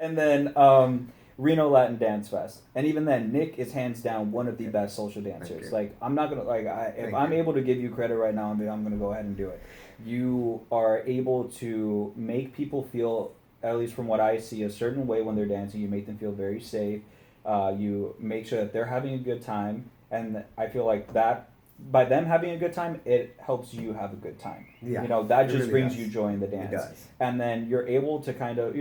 And then Reno Latin Dance Fest, and even then, Nick is hands down one of the best social dancers. Like I'm not gonna if I'm able to give you credit right now, I'm gonna go ahead and do it. You are able to make people feel, at least from what I see, a certain way when they're dancing. You make them feel very safe. You make sure that they're having a good time, and I feel like that by them having a good time, it helps you have a good time. Yeah, you know, that just really brings does. you joy in the dance. It does. And then you're able to kind of,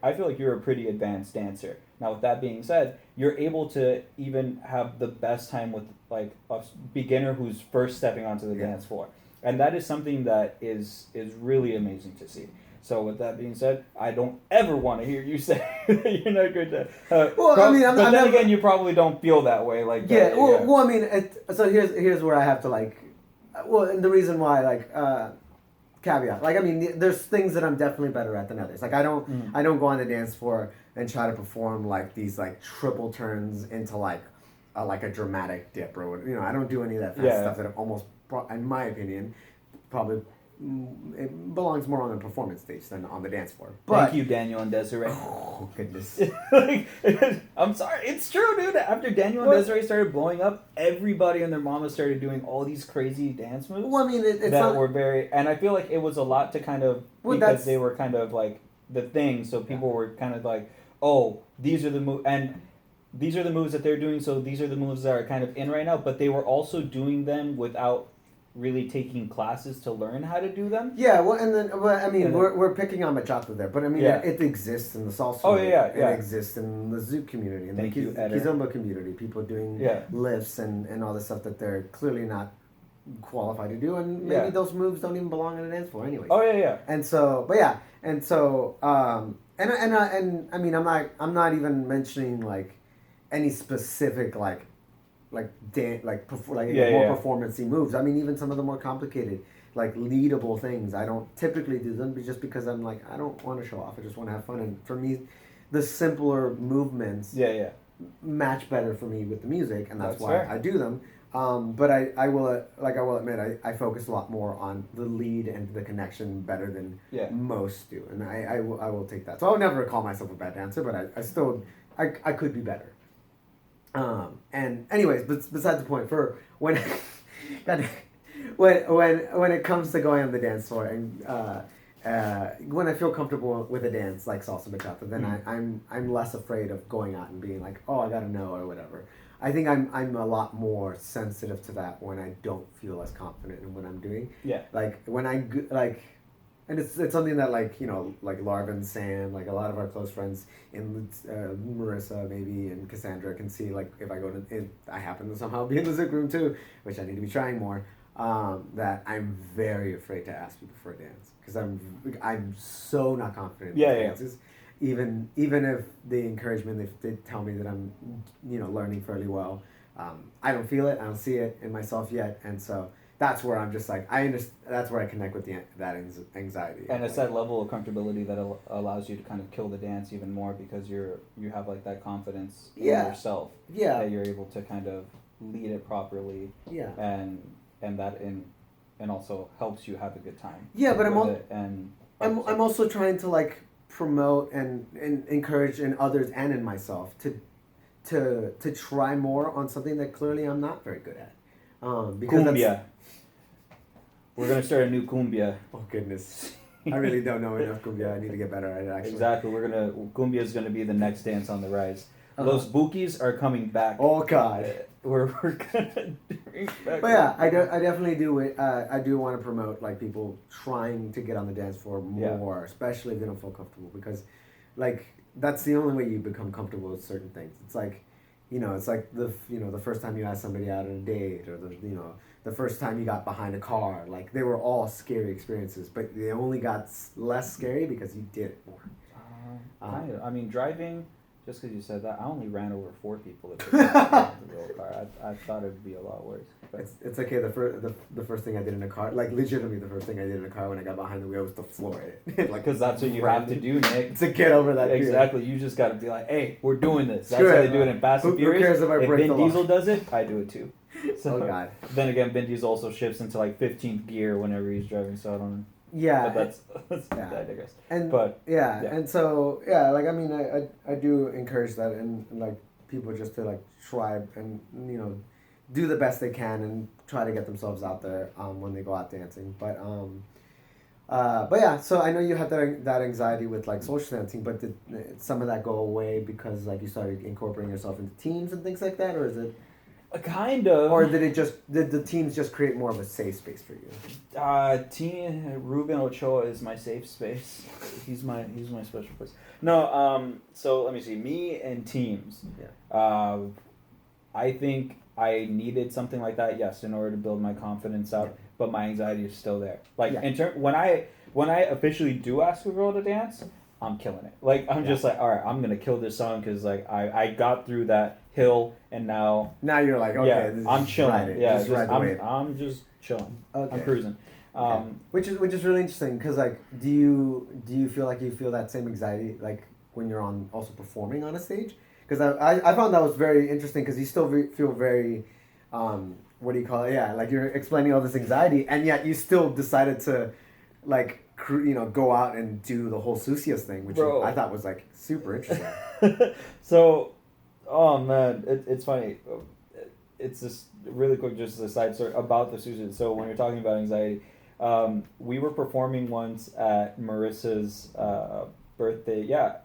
I feel like you're a pretty advanced dancer. Now, with that being said, you're able to even have the best time with like a beginner who's first stepping onto the dance floor. And that is something that is really amazing to see. So with that being said, I don't ever want to hear you say that you're not good at. But then again, you probably don't feel that way. Like that. Well, I mean, so here's where I have to and the reason why caveat. Like, I mean, there's things that I'm definitely better at than others. Like, I don't go on the dance floor and try to perform like these like triple turns into like a dramatic dip or whatever. I don't do any of that stuff that almost, in my opinion, probably. It belongs more on the performance stage than on the dance floor. But, thank you, Daniel and Desiree. Oh, goodness. I'm sorry. It's true, dude. After Daniel and Desiree started blowing up, everybody and their mama started doing all these crazy dance moves. Well, I mean, it's were very... And I feel like it was a lot to kind of... because they were kind of like the thing, so people were kind of like, oh, these are the moves... And these are the moves that they're doing, so these are the moves that are kind of in right now, but they were also doing them without... really taking classes to learn how to do them. Yeah, well, and then I mean, we're picking on bachata there, but I mean, it exists in the salsa. It exists in the zouk community and the kizomba community. People doing lifts and all the stuff that they're clearly not qualified to do, and maybe those moves don't even belong in a dance floor anyway. Oh yeah. And so, and I mean, I'm not even mentioning like any specific more performance-y moves. I mean, even some of the more complicated, like leadable things, I don't typically do them just because I'm like, I don't want to show off. I just want to have fun. And for me, the simpler movements match better for me with the music, and that's why fair. I do them. But I will admit, I focus a lot more on the lead and the connection better than most do, and I will take that. So I'll never call myself a bad dancer, but I could be better. And anyways, besides the point, for when when it comes to going on the dance floor and when I feel comfortable with a dance like salsa bachata, then I'm less afraid of going out and being like, oh, I gotta know or whatever. I think I'm a lot more sensitive to that when I don't feel as confident in what I'm doing. Yeah. Like when and it's something that like Larvin, Sam, like a lot of our close friends in Marissa maybe and Cassandra can see, like if I I happen to somehow be in the Zouk room too, which I need to be trying more. That I'm very afraid to ask people for a dance because I'm so not confident in dances. Even if they encouragement, if they tell me that I'm learning fairly well, I don't feel it. I don't see it in myself yet, and so. That's where I'm just like, I understand. That's where I connect with that anxiety. And it's that level of comfortability that allows you to kind of kill the dance even more because you have like that confidence in yourself. Yeah. That you're able to kind of lead it properly. Yeah. And also helps you have a good time. Yeah, but I'm also trying to like promote and encourage in others and in myself to try more on something that clearly I'm not very good at. Because cumbia. We're going to start a new cumbia. Oh, goodness. I really don't know enough cumbia. I need to get better at it, actually. Exactly. Cumbia is going to be the next dance on the rise. Those bookies are coming back. Oh, God. We're going to bring back. But yeah, I definitely do it. I do want to promote like people trying to get on the dance floor more, especially if they don't feel comfortable, because like that's the only way you become comfortable with certain things. It's like, it's like the first time you asked somebody out on a date, or the first time you got behind a car. Like they were all scary experiences, but they only got less scary because you did it more. Kind of. I mean, driving. Just because you said that, I only ran over 4 people in the real car. I thought it would be a lot worse. But. It's okay. The first thing I did in a car, like legitimately the first thing I did in a car when I got behind the wheel was to floor it. Like, because that's what you have to do, Nick. To get over that. Exactly. Fear. You just got to be like, hey, we're doing this. That's how they do it in Fast and Furious. Who cares if I break the law? Vin Diesel does it, I do it too. So, oh God. Then again, Vin Diesel also shifts into like 15th gear whenever he's driving, so I don't know. Yeah. But that's yeah. I digress. But and so like I mean I do encourage that, and like people just to like try and do the best they can and try to get themselves out there when they go out dancing. But yeah, so I know you had that anxiety with like social dancing, but did some of that go away because like you started incorporating yourself into teams and things like that, or is it? Kind of. Or did the teams just create more of a safe space for you? Team Ruben Ochoa is my safe space. He's my special place. No, so let me see. Me and teams. Yeah. I think I needed something like that, yes, in order to build my confidence up. Yeah. But my anxiety is still there. Like when I officially do ask a girl to dance, I'm killing it. Like I'm just like, all right, I'm gonna kill this song because like I got through that hill and now you're like, okay, I'm chilling. Right, yeah, I'm just chilling. Okay. I'm cruising. Which is really interesting because like do you feel like you feel that same anxiety like when you're on also performing on a stage? Because I found that was very interesting because you still feel very what do you call it? Yeah, like you're explaining all this anxiety, and yet you still decided to, like, go out and do the whole Sucios thing, which I thought was like super interesting. So, oh man, it's funny. It's just really quick, just a side story about the Sucios. So when you're talking about anxiety, we were performing once at Marissa's birthday.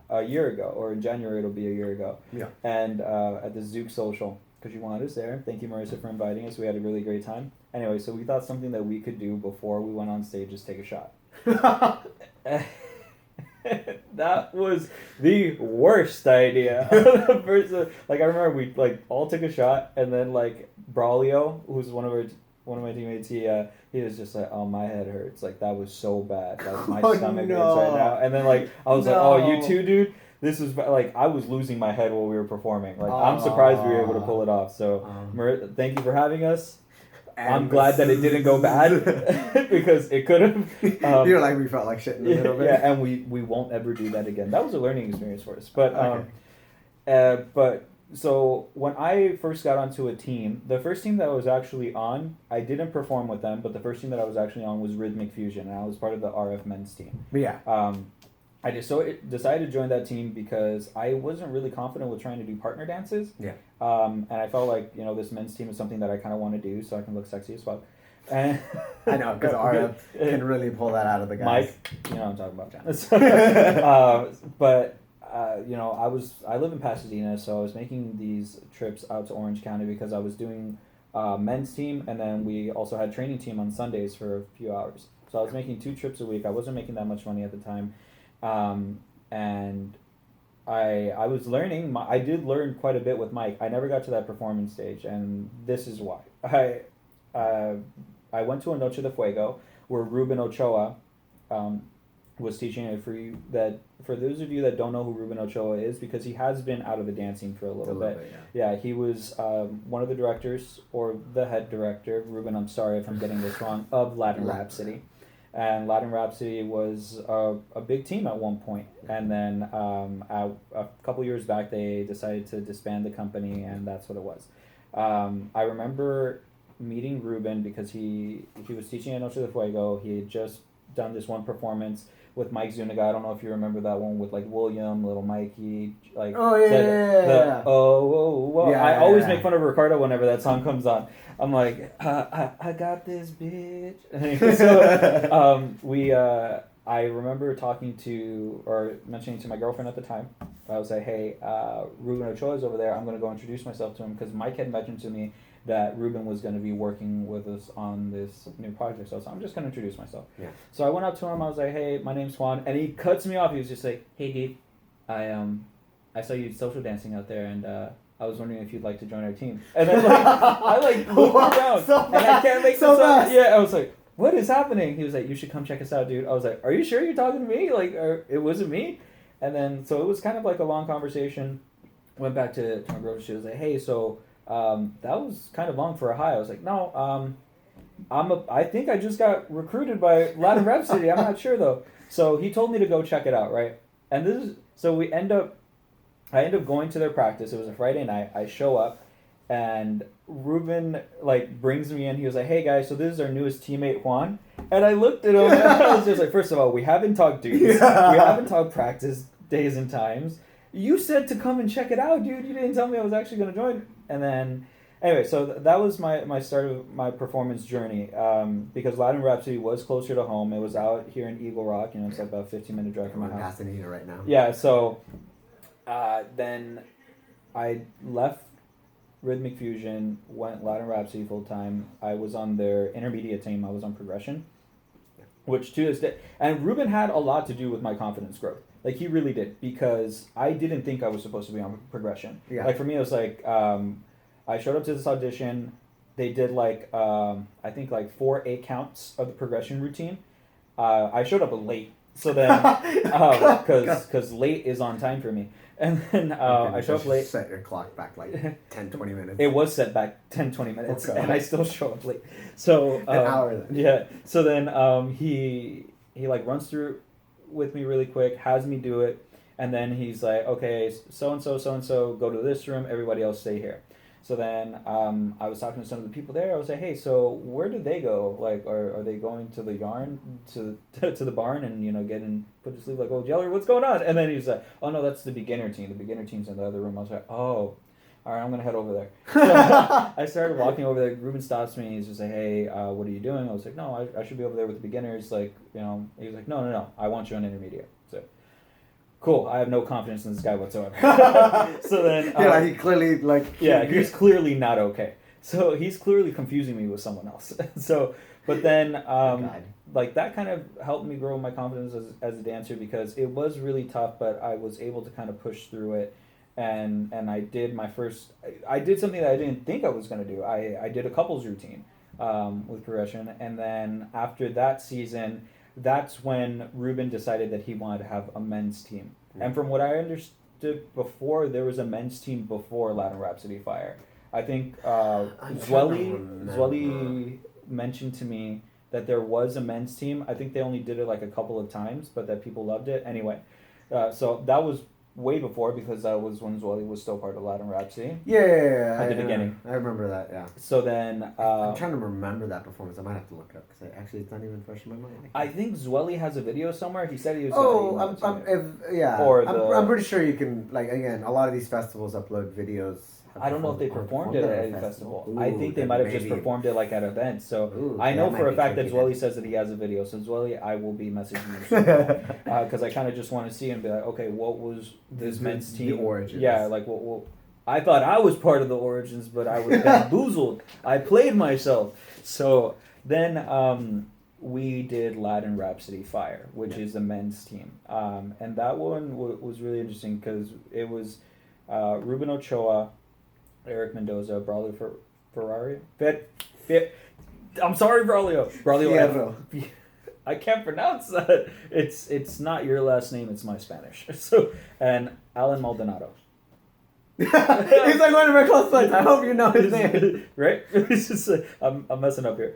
A year ago, or in January it'll be a year ago. Yeah. And at the Zook Social. Because you wanted us there. Thank you, Marissa, for inviting us. We had a really great time. Anyway, so we thought something that we could do before we went on stage is take a shot. That was the worst idea. Like I remember we like all took a shot, and then like Braulio, who's one of my teammates, he was just like, oh, my head hurts. Like that was so bad. Like my stomach hurts right now. And then like I was like, oh, you too, dude. This was like I was losing my head while we were performing. Like I'm surprised we were able to pull it off. So thank you for having us. I'm glad that it didn't go bad because it could have. You're like we felt like shit in the middle of it. Yeah, and we won't ever do that again. That was a learning experience for us. But so when I first got onto a team, the first team that I was actually on, I didn't perform with them, but the first team that I was actually on was Rhythmic Fusion, and I was part of the RF men's team. Yeah. I decided to join that team because I wasn't really confident with trying to do partner dances. Yeah. And I felt like, this men's team is something that I kind of want to do so I can look sexy as fuck. And I know, because RF can really pull that out of the guys. Mike, you know what I'm talking about. But I live in Pasadena, so I was making these trips out to Orange County because I was doing men's team, and then we also had training team on Sundays for a few hours. So I was making 2 trips a week. I wasn't making that much money at the time. And I was learning. I did learn quite a bit with Mike. I never got to that performance stage, and this is why. I went to a Noche de Fuego where Ruben Ochoa was teaching it for those of you that don't know who Ruben Ochoa is, because he has been out of the dancing for a little bit. Yeah, he was one of the directors, or the head director, Ruben, I'm sorry if I'm getting this wrong, of Latin Rhapsody. And Latin Rhapsody was a big team at one point. And then a couple years back, they decided to disband the company, and that's what it was. I remember meeting Ruben because he was teaching at Noche de Fuego. He had just done this one performance with Mike Zuniga. I don't know if you remember that one with like William, Little Mikey, like I always make fun of Ricardo whenever that song comes on. I'm like, I got this bitch. So I remember talking to or mentioning to my girlfriend at the time. I was like, hey, Ruben Ochoa is over there. I'm gonna go introduce myself to him because Mike had mentioned to me that Ruben was going to be working with us on this new project. So I'm just going to introduce myself. Yeah. So I went up to him. I was like, hey, my name's Juan. And he cuts me off. He was just like, hey, dude, I saw you social dancing out there, and I was wondering if you'd like to join our team. And then I looked around, and I can't make this up. Yeah, I was like, what is happening? He was like, you should come check us out, dude. I was like, are you sure you're talking to me? Like, it wasn't me? And then, so it was kind of like a long conversation. Went back to my girlfriend. She was like, hey, so... that was kind of long for a high. I was like, no, I think I just got recruited by Latin Rhapsody. I'm not sure though. So he told me to go check it out, right? And I end up going to their practice. It was a Friday night. I show up, and Ruben like brings me in. He was like, "Hey guys, so this is our newest teammate Juan." And I looked at him and I was just like, first of all, we haven't talked dudes. We haven't talked practice days and times. You said to come and check it out, dude. You didn't tell me I was actually going to join. And then, anyway, so that was my start of my performance journey. Because Aladdin Rhapsody was closer to home. It was out here in Eagle Rock. It's like about a 15-minute drive from my house. Pasadena right now. Yeah, so then I left Rhythmic Fusion, went Aladdin Rhapsody full time. I was on their intermediate team. I was on progression, which to this day, and Ruben had a lot to do with my confidence growth. Like he really did, because I didn't think I was supposed to be on progression. Yeah. Like for me, it was like I showed up to this audition. They did like I think like 4 8 counts of the progression routine. I showed up late, so then because late is on time for me. And then I showed up late. Set your clock back like 10, 20 minutes. It was set back 10, 20 minutes, and I still show up late. So an hour then. Yeah. So then he like runs through with me really quick, has me do it, and then he's like, "Okay, so and so, go to this room. Everybody else stay here." So then I was talking to some of the people there. I was like, "Hey, so where did they go? Like, are they going to the yarn to the barn and getting put to sleep like old Yeller? What's going on?" And then he's like, "Oh no, that's the beginner team. The beginner team's in the other room." I was like, "Oh, all right, I'm gonna head over there." So I started walking over there. Ruben stops me. He's just like, "Hey, what are you doing?" I was like, "No, I should be over there with the beginners." Like, he was like, "No, I want you on intermediate." So. Cool. I have no confidence in this guy whatsoever. So then, he clearly he's clearly not okay. So he's clearly confusing me with someone else. So, but then, like that kind of helped me grow my confidence as a dancer, because it was really tough, but I was able to kind of push through it, and I did I did something that I didn't think I was going to do. I did a couples routine with progression, and then after that season. That's when Ruben decided that he wanted to have a men's team. Mm-hmm. And from what I understood before, there was a men's team before Aladdin Rhapsody Fire. I think Zwelly mentioned to me that there was a men's team. I think they only did it like a couple of times, but that people loved it. Anyway, so that was way before, because that was when Zwelly was still part of Aladdin Rhapsody. Yeah. At the beginning. I remember that, yeah. So then... I'm trying to remember that performance. I might have to look it up, because actually it's not even fresh in my mind. I think Zwelly has a video somewhere. He said he was... I'm pretty sure you can, like, again, a lot of these festivals upload videos. I don't know if they performed it at a festival. Ooh, I think they might have just performed it like at events. So I know for a fact that Zwelly says that he has a video. So Zwelly, I will be messaging you because I kind of just want to see and be like, okay, what was this men's team? The origins. Yeah, like what I thought I was part of the origins, but I was bamboozled. I played myself. So then we did Aladdin Rhapsody Fire, which is the men's team, and that one was really interesting because it was Ruben Ochoa, Eric Mendoza, Braulio Ferrari. I'm sorry, Braulio. Braulio. I can't pronounce that. It's not your last name. It's my Spanish. So and Alan Maldonado. He's like one of my close friends. I hope you know his name. Right? It's just I'm messing up here.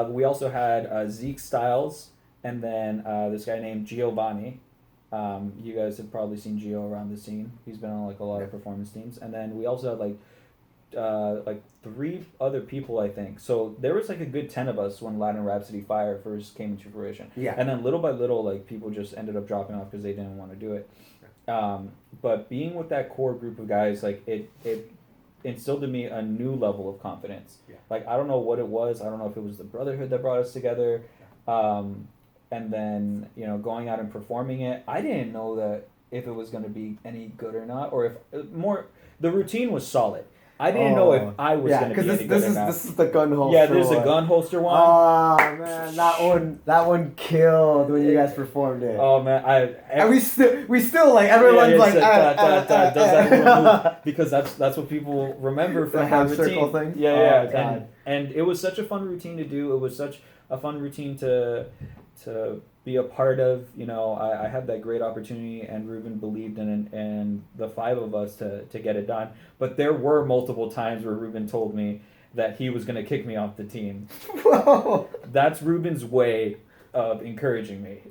We also had Zeke Styles, and then this guy named Giovanni. You guys have probably seen Gio around the scene. He's been on like a lot of performance teams. And then we also had like 3 other people, I think. So there was like a good 10 of us when Aladdin Rhapsody Fire first came into fruition. Yeah. And then little by little, like people just ended up dropping off because they didn't want to do it. But being with that core group of guys, like it instilled in me a new level of confidence. Yeah. Like I don't know what it was. I don't know if it was the brotherhood that brought us together. And then, going out and performing it, I didn't know that if it was going to be any good or not, or if the routine was solid. I didn't know if I was going to be any good or not. This is the gun holster. Yeah, there's a gun holster one. Oh man, that one killed when you guys performed it. Oh man, and we still like everyone's like does that move, because that's what people remember from the half routine. Circle thing. Yeah, and it was such a fun routine to do. It was such a fun routine to be a part of. I had that great opportunity, and Ruben believed in it, and the 5 of us to get it done. But there were multiple times where Ruben told me that he was going to kick me off the team. Whoa. That's Ruben's way of encouraging me.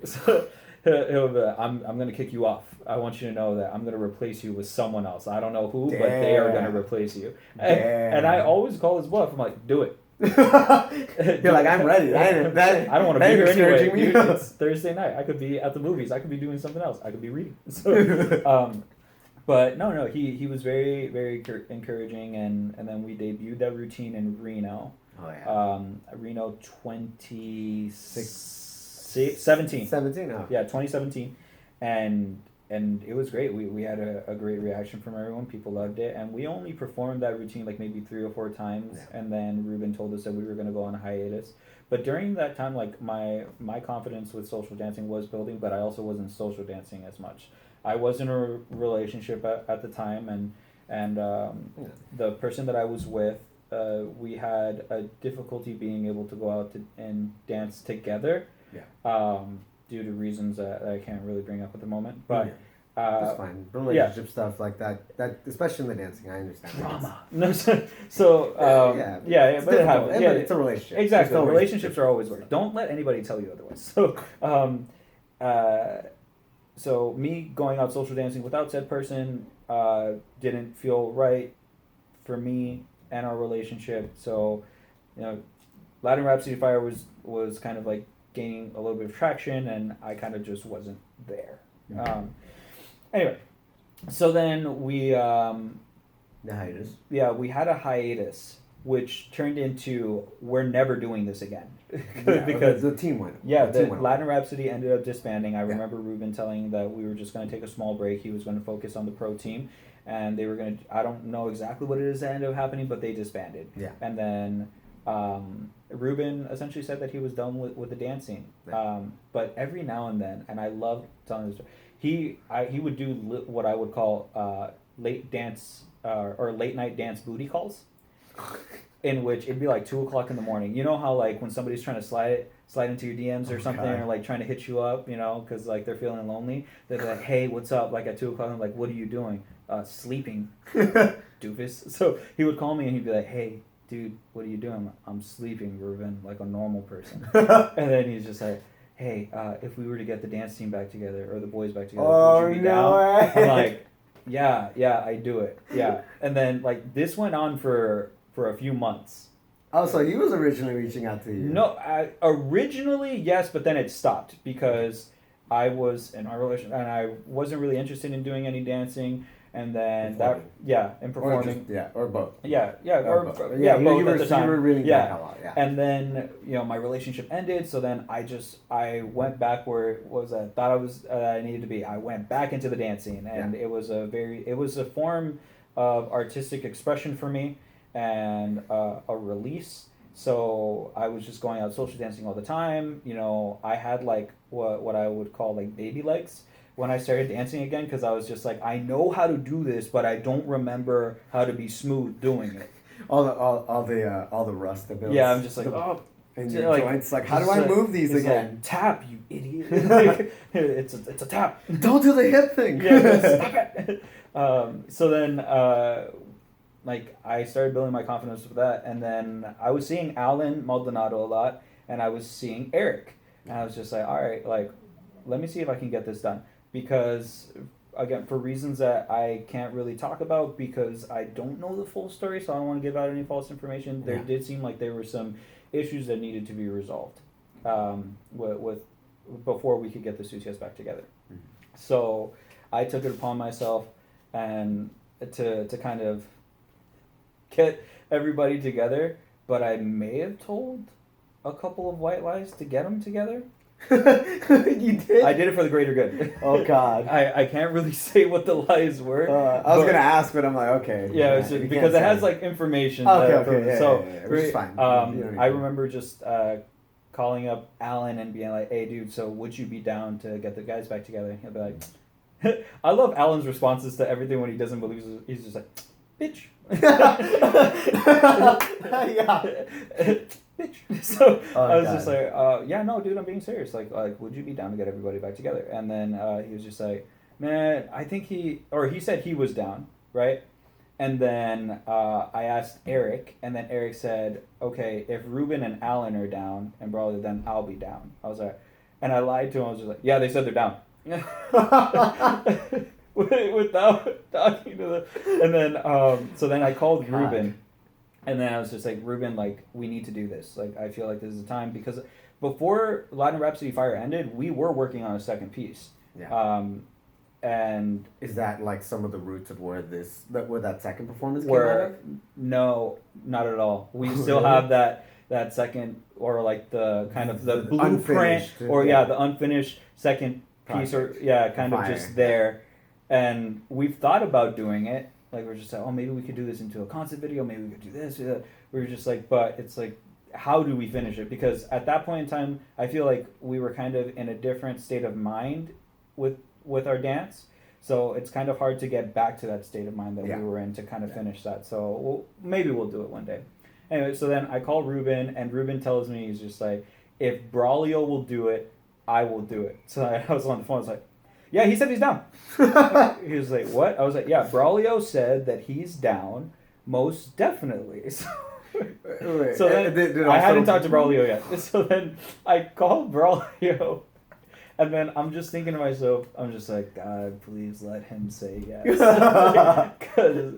he'll be like, I'm gonna kick you off. I want you to know that I'm gonna replace you with someone else. I don't know who, but they are gonna replace you. And I always call his bluff. I'm like, do it. You're like, I'm ready. I don't want to be here anyway. Dude, it's Thursday night. I could be at the movies. I could be doing something else. I could be reading. So, but no. He was very, very encouraging, and then we debuted that routine in Reno. Oh yeah. Reno 2017. 17. Oh. Yeah, 2017, and it was great. We had a great reaction from everyone. People loved it, and we only performed that routine like maybe 3 or 4 times, and then Ruben told us that we were going to go on a hiatus. But during that time, like my confidence with social dancing was building, but I also wasn't social dancing as much. I was in a relationship at the time, and the person that I was with, we had a difficulty being able to go out and dance together. Yeah. Due to reasons that I can't really bring up at the moment, but that's fine. Relationship stuff like that especially in the dancing, I understand. Drama. No, but it happens. Yeah, it's a relationship. Exactly. Relationships are always work. Don't let anybody tell you otherwise. So me going out social dancing without said person didn't feel right for me and our relationship. So, Aladdin Rhapsody Fire was kind of like gaining a little bit of traction, and I kind of just wasn't there. Mm-hmm. Anyway, so then we the hiatus. Yeah, we had a hiatus, which turned into we're never doing this again because the team went. Yeah, the Latin Rhapsody ended up disbanding. I remember Ruben telling that we were just going to take a small break. He was going to focus on the pro team, and they were going to. I don't know exactly what it is that ended up happening, but they disbanded. Yeah, and then. Ruben essentially said that he was done with the dancing, but every now and then, and I love telling this story, he would do what I would call late dance or late night dance booty calls, in which it'd be like 2:00 in the morning. You know how like when somebody's trying to slide into your DMs or something, or like trying to hit you up, because like they're feeling lonely. They're like, "Hey, what's up?" Like at 2:00, I'm like, "What are you doing?" Sleeping, doofus. So he would call me and he'd be like, "Hey, dude, what are you doing?" I'm sleeping, Ruben, like a normal person. And then he's just like, "Hey, if we were to get the dance team back together or the boys back together, would you be down?" I'm like, yeah, I do it. Yeah. And then like this went on for a few months. Oh, so he was originally reaching out to you? No, originally yes, but then it stopped because I was in my relationship and I wasn't really interested in doing any dancing. And then performing. Or both. Both you at the time. You were really back a lot, And then my relationship ended, so then I went back where it was I thought I needed to be. I went back into the dancing, and it was a form of artistic expression for me and a release. So I was just going out social dancing all the time. I had like what I would call like baby legs when I started dancing again, because I was just like, I know how to do this, but I don't remember how to be smooth doing it. All the rust that builds. Yeah, I'm just like, and your joints, like, how do I move these again? Like, tap, you idiot! It's a tap. Don't do the hip thing. Yeah, stop it. So then, I started building my confidence with that, and then I was seeing Alan Maldonado a lot, and I was seeing Eric, and I was just like, all right, like, let me see if I can get this done. Because, again, for reasons that I can't really talk about because I don't know the full story, so I don't want to give out any false information. There did seem like there were some issues that needed to be resolved with before we could get the Sucias back together. Mm-hmm. So I took it upon myself and to kind of get everybody together, but I may have told a couple of white lies to get them together. You did? I did it for the greater good. Oh God! I can't really say what the lies were. I was gonna ask, but I'm like, okay. Yeah, it's just because it has like information. Okay. So which is fine. I remember just calling up Alan and being like, "Hey, dude, so would you be down to get the guys back together?" And he'll be like, I love Alan's responses to everything when he doesn't believe. He's just like, "Bitch." Yeah. Bitch. So I was just like, yeah, no, dude, I'm being serious. Like, would you be down to get everybody back together? And then he was just like, man, I think he said he was down, right? And then I asked Eric, and then Eric said, okay, if Ruben and Alan are down and Braulio, then I'll be down. I was like, And I lied to him. I was just like, yeah, they said they're down. Without talking to them. And then, so then I called God. Ruben. And then I was just like, Ruben, like, we need to do this. Like, I feel like this is the time. Because before Aladdin Rhapsody Fire ended, we were working on a second piece. Yeah. And is that like some of the roots of where that second performance came out of? No, not at all. We still have that second, or like the kind of the blueprint, or the unfinished second piece, project. Or kind of just there. And we've thought about doing it. Like, we're just like, oh, maybe we could do this into a concept video. Maybe we could do this. We were just like, but it's like, how do we finish it? Because at that point in time, I feel like we were kind of in a different state of mind with our dance. So it's kind of hard to get back to that state of mind that we were in to kind of finish that. So maybe we'll do it one day. Anyway, so then I call Ruben, and Ruben tells me, he's just like, if Braulio will do it, I will do it. So I was on the phone, I was like, yeah, he said he's down. He was like, what? I was like, yeah, Braulio said that he's down, most definitely. So then I hadn't talked to Braulio yet. So then I called Braulio, and then I'm just thinking to myself, I'm just like, God, please let him say yes. Because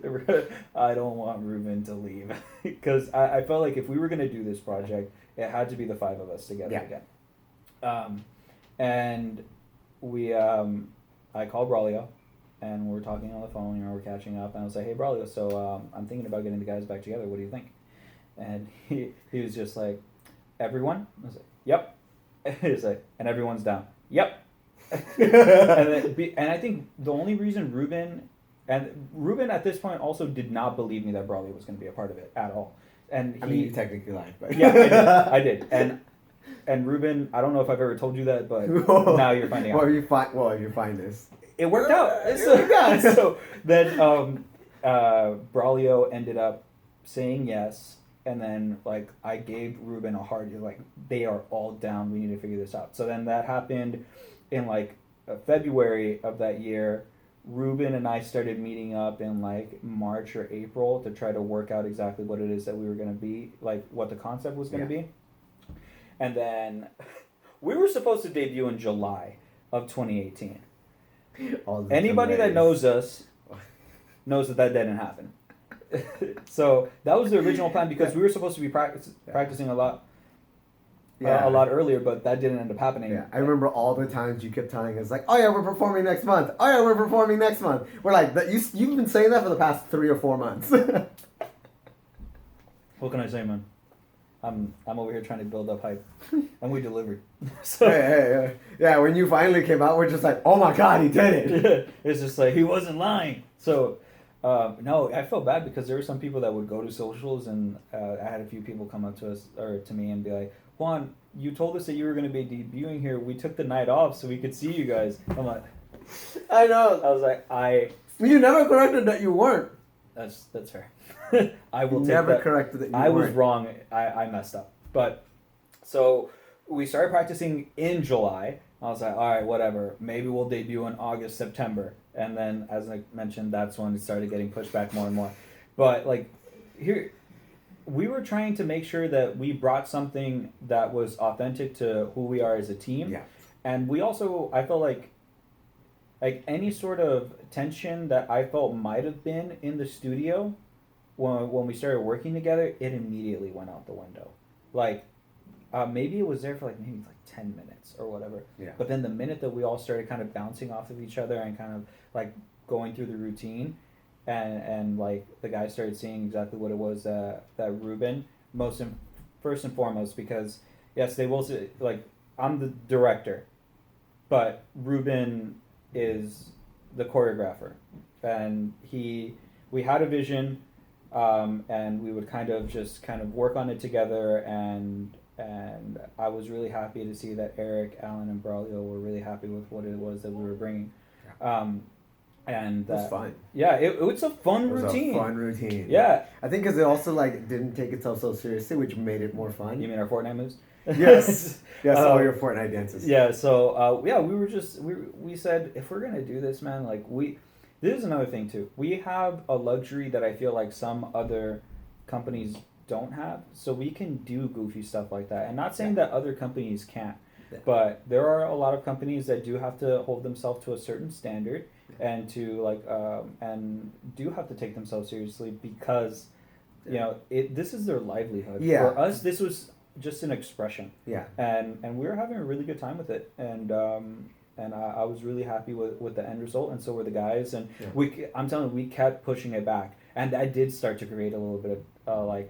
I don't want Ruben to leave. Because I felt like if we were going to do this project, it had to be the five of us together again. And we, I called Braulio, and we're talking on the phone, we're catching up, and I was like, hey, Braulio, so I'm thinking about getting the guys back together. What do you think? And he was just like, everyone? I was like, yep. He was like, and everyone's down. Yep. and I think the only reason Ruben at this point also did not believe me that Braulio was going to be a part of it at all. And I mean, you technically lied, but yeah, I did. And Ruben, I don't know if I've ever told you that, but now you're finding out. Well, if you find this, it worked out. So then Braulio ended up saying yes. And then, like, I gave Ruben a hard, like, they are all down. We need to figure this out. So then that happened in, like, February of that year. Ruben and I started meeting up in, like, March or April to try to work out exactly what it is that we were going to be, like, what the concept was going to be. And then we were supposed to debut in July of 2018. Anybody that knows us knows that didn't happen. So that was the original plan, because we were supposed to be practicing a lot earlier, but that didn't end up happening. Yeah, I remember all the times you kept telling us, like, oh yeah, we're performing next month. Oh yeah, we're performing next month. We're like, you've been saying that for the past 3 or 4 months. What can I say, man? I'm over here trying to build up hype, and we delivered. So yeah, when you finally came out, we're just like, oh my God, he did it. It's just like, he wasn't lying. So. No, I felt bad because there were some people that would go to socials, and I had a few people come up to us or to me and be like, Juan, you told us that you were going to be debuting here. We took the night off so we could see you guys. I'm like, I know. I was like, You never corrected that you weren't. That's fair. I will take never that. Corrected that you I weren't. was wrong. I messed up. But so we started practicing in July. I was like, all right, whatever. Maybe we'll debut in August, September. And then, as I mentioned, that's when it started getting pushed back more and more. But, like, here, we were trying to make sure that we brought something that was authentic to who we are as a team. Yeah. And we also, I felt like any sort of tension that I felt might have been in the studio when we started working together, it immediately went out the window. Like, maybe it was there for maybe 10 minutes or whatever. Yeah. But then the minute that we all started kind of bouncing off of each other and kind of going through the routine, and the guys started seeing exactly what it was that Ruben, first and foremost, because yes, they will say, I'm the director, but Ruben is the choreographer, and we had a vision, and we would kind of work on it together, and I was really happy to see that Eric, Alan, and Braulio were really happy with what it was that we were bringing. And it was fun. Yeah, it was a fun routine. It was a fun routine. Yeah. I think because it also didn't take itself so seriously, which made it more fun. You mean our Fortnite moves? Yes. Yes, all your Fortnite dances. Yeah, so we said, if we're gonna do this, man, this is another thing too. We have a luxury that I feel like some other companies don't have, so we can do goofy stuff like that. And not saying that other companies can't, Yeah. But there are a lot of companies that do have to hold themselves to a certain standard and to and do have to take themselves seriously because, this is their livelihood. Yeah. For us, this was just an expression. Yeah. And we were having a really good time with it. And I was really happy with the end result, and so were the guys. And I'm telling you, we kept pushing it back. And that did start to create a little bit of,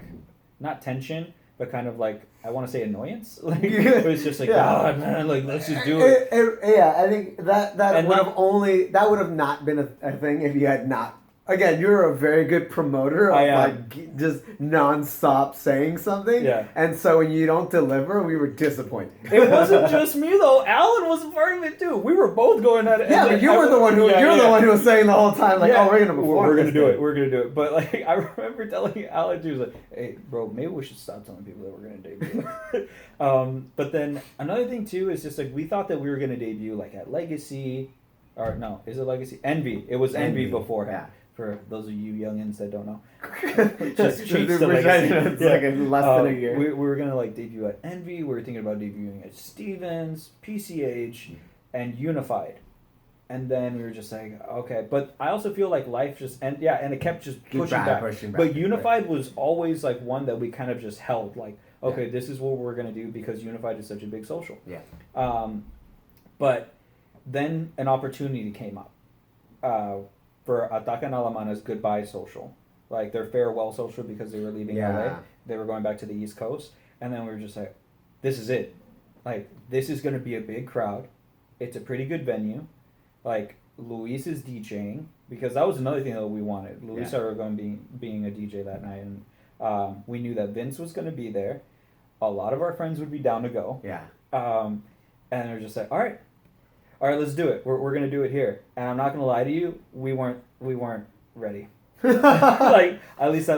not tension, but kind of I want to say annoyance. It was just God, man, let's just do it. I think that would have not been a thing if you had not. Again, you're a very good promoter of just nonstop saying something. Yeah. And so when you don't deliver, we were disappointed. It wasn't just me though. Alan was a part of it too. We were both going at it. Yeah, but you were the one who the one who was saying the whole time we're gonna perform. We're gonna do it. We're gonna do it. But I remember telling Alan, he was like, "Hey, bro, maybe we should stop telling people that we're gonna debut." But then another thing too is just we thought that we were gonna debut at Legacy, or no, is it Legacy? Envy. It was Envy beforehand. Yeah. For those of you youngins that don't know, just changed to Legacy. It's less than a year. We were gonna debut at Envy. We were thinking about debuting at Stevens, PCH, and Unified, and then we were just okay. But I also feel life just and it kept just pushing back. But Unified was always one that we kind of just held okay, this is what we're gonna do because Unified is such a big social. Yeah. But then an opportunity came up. For Atacan Alamana's goodbye social, their farewell social because they were leaving LA. They were going back to the East Coast. And then we were just this is it. This is going to be a big crowd. It's a pretty good venue. Luis is DJing because that was another thing that we wanted. Luis started going being a DJ that night. And we knew that Vince was going to be there. A lot of our friends would be down to go. Yeah. And we were just all right, let's do it. We're gonna do it here, and I'm not gonna lie to you. We weren't ready. At least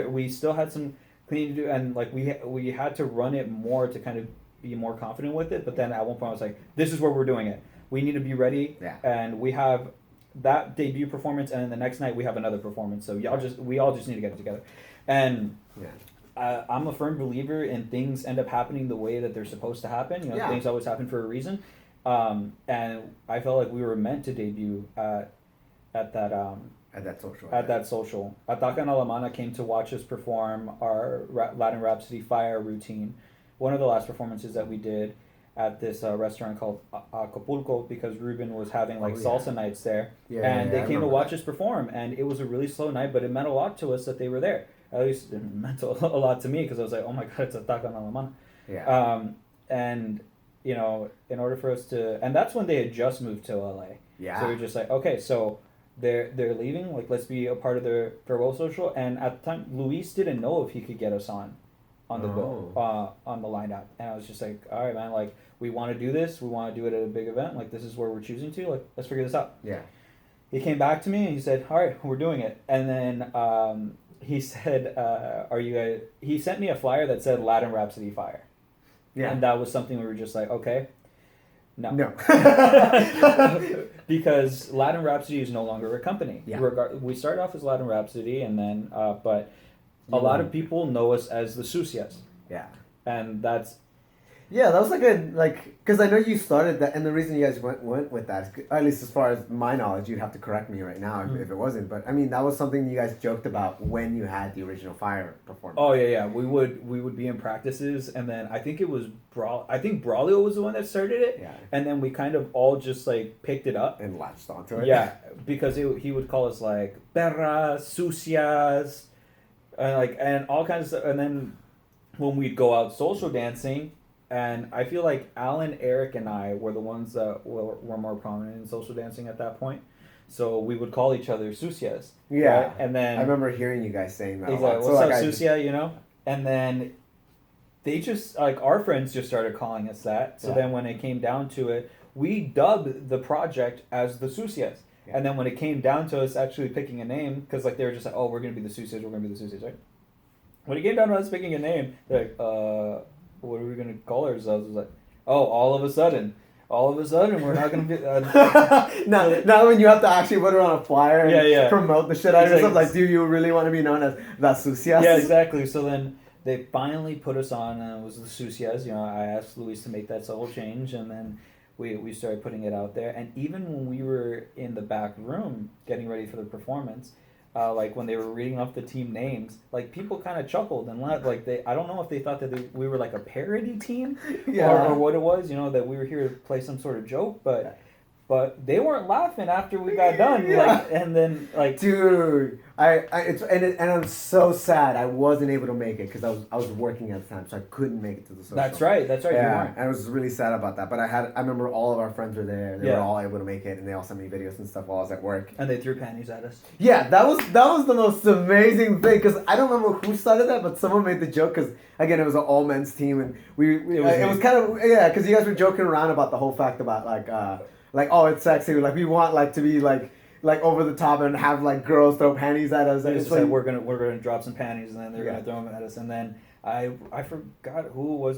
we still had some cleaning to do, and we had to run it more to kind of be more confident with it. But then at one point I was this is where we're doing it. We need to be ready. Yeah. And we have that debut performance, and then the next night we have another performance. So we all just need to get it together. And I'm a firm believer in things end up happening the way that they're supposed to happen. Things always happen for a reason. And I felt like we were meant to debut at that social. Atacan Alamana came to watch us perform our Latin Rhapsody Fire routine, one of the last performances that we did at this restaurant called Acapulco because Ruben was having salsa nights there, and they came to watch us perform, and it was a really slow night, but it meant a lot to us that they were there. At least it meant a lot to me because I was oh my God, it's Atacan Alamana. Yeah. And in order for us to, and that's when they had just moved to LA. Yeah. So we were just okay, so they're leaving. Let's be a part of their farewell social. And at the time, Luis didn't know if he could get us on the bill, on the lineup. And I was just all right, man. We want to do this. We want to do it at a big event. This is where we're choosing to. Let's figure this out. Yeah. He came back to me and he said, all right, we're doing it. And then he said, are you guys? He sent me a flyer that said Latin Rhapsody Fire. Yeah. And that was something we were just okay. No. Because Latin Rhapsody is no longer a company. Yeah. We started off as Latin Rhapsody, and then, but a lot of people know us as the Sucias. Yeah. And that's... Yeah, that was because I know you started that, and the reason you guys went with that, at least as far as my knowledge, you'd have to correct me right now if it wasn't, but I mean, that was something you guys joked about when you had the original Fire performance. Oh, yeah. We would be in practices, and then I think it was Braulio was the one that started it, and then we kind of all just picked it up. And latched onto it. Yeah, because he would call us perras, sucias, and all kinds of stuff, and then when we'd go out social dancing, and I feel like Alan, Eric, and I were the ones that were more prominent in social dancing at that point. So we would call each other sucias. Yeah. Right? And then... I remember hearing you guys saying that a lot. What's up, sucia, And then they just, our friends just started calling us that. So then when it came down to it, we dubbed the project as the Sucias. Yeah. And then when it came down to us actually picking a name, because they were just we're going to be the Sucias, we're going to be the Sucias, right? When it came down to us picking a name, they're what are we going to call ourselves? It was all of a sudden, we're not going to be... Now when you have to actually put it on a flyer and promote the shit out of yourself, do you really want to be known as La Sucias? Yeah, exactly. So then they finally put us on. It was the Sucias. You know, I asked Luis to make that subtle change, and then we started putting it out there. And even when we were in the back room getting ready for the performance, like when they were reading off the team names, like people kind of chuckled and laughed. Like I don't know if they thought that we were like a parody team, or what it was. You know, that we were here to play some sort of joke, but they weren't laughing after we got done. Yeah. Like, and then like, dude, and I'm so sad I wasn't able to make it because I was working at the time, so I couldn't make it to the social. That's right. Yeah, I was really sad about that. But I remember all of our friends were there. They Yeah. were all able to make it, and they all sent me videos and stuff while I was at work. And they threw panties at us. Yeah, that was the most amazing thing because I don't remember who started that, but someone made the joke because again it was an all men's team and it was kind of because you guys were joking around about the whole fact about like oh it's sexy, like we want like to be like over the top and have like girls throw panties at us. It's like we're gonna drop some panties and then they're gonna throw them at us. And then I forgot who it was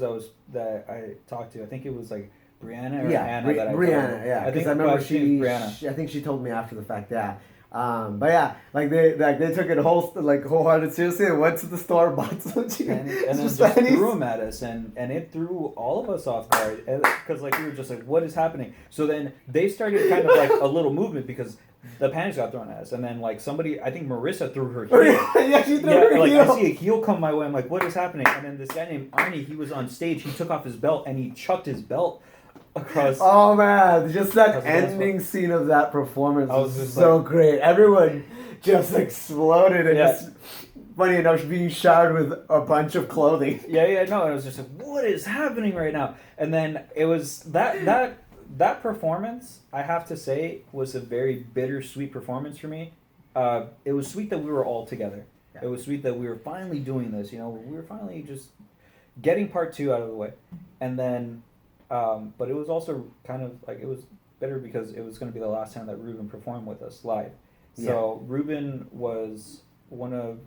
that I talked to. I think it was like Brianna or Anna that I Brianna, told. yeah. I think I remember Brianna. I think she told me after the fact, yeah. But yeah, like they took it wholehearted seriously and went to the store, bought some and then just threw them at us, and it threw all of us off guard because like we were just like, what is happening? So then they started kind of like a little movement because the panties got thrown at us, and then like somebody, I think Marissa threw her heel. Yeah, she threw her like heel. I see a heel come my way. I'm like, what is happening? And then this guy named Arnie, he was on stage. He took off his belt and he chucked his belt across. Oh man, just that ending scene of that performance was just so great. Everyone just exploded and just funny enough being showered with a bunch of clothing. Yeah, no, it was just like, what is happening right now? And then it was that performance, I have to say, was a very bittersweet performance for me. It was sweet that we were all together. Yeah. It was sweet that we were finally doing this. You know, we were finally just getting part 2 out of the way, and then. But it was also kind of like it was better because it was going to be the last time that Ruben performed with us live. So Ruben was one of,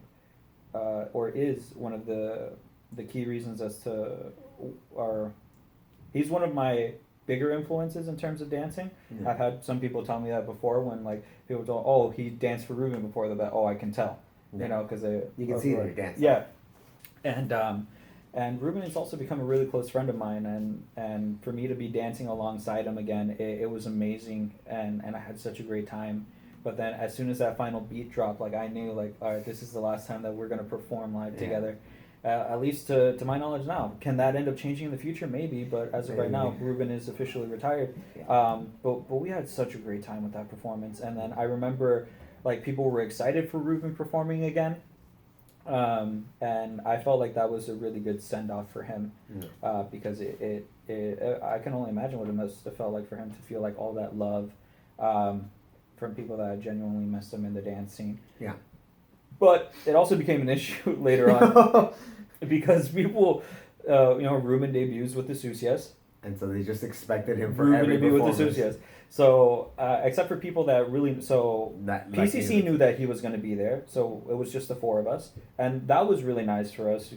or is one of the key reasons as to he's one of my bigger influences in terms of dancing. Yeah. I've had some people tell me that before when like people told, oh, he danced for Ruben before the bet. Oh, I can tell, you know, because you can see it in your dance. Yeah, and Ruben has also become a really close friend of mine, and for me to be dancing alongside him again, it was amazing, and I had such a great time. But then as soon as that final beat dropped, like I knew, like, all right, this is the last time that we're going to perform live together. At least to my knowledge now. Can that end up changing in the future? Maybe, but as of right now, Ruben is officially retired. But we had such a great time with that performance. And then I remember, like, people were excited for Ruben performing again. And I felt like that was a really good send-off for him, because it I can only imagine what it must have felt like for him to feel like all that love from people that genuinely missed him in the dance scene. Yeah. But it also became an issue later on because people, Ruben debuts with the Sucias. And so they just expected him for Ruben every debut performance. with the Sucias. So, except for people that really... PCC knew that he was going to be there, so it was just the 4 of us. And that was really nice for us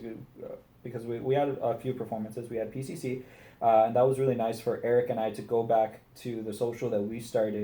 because we had a few performances. We had PCC, and that was really nice for Eric and I to go back to the social that we started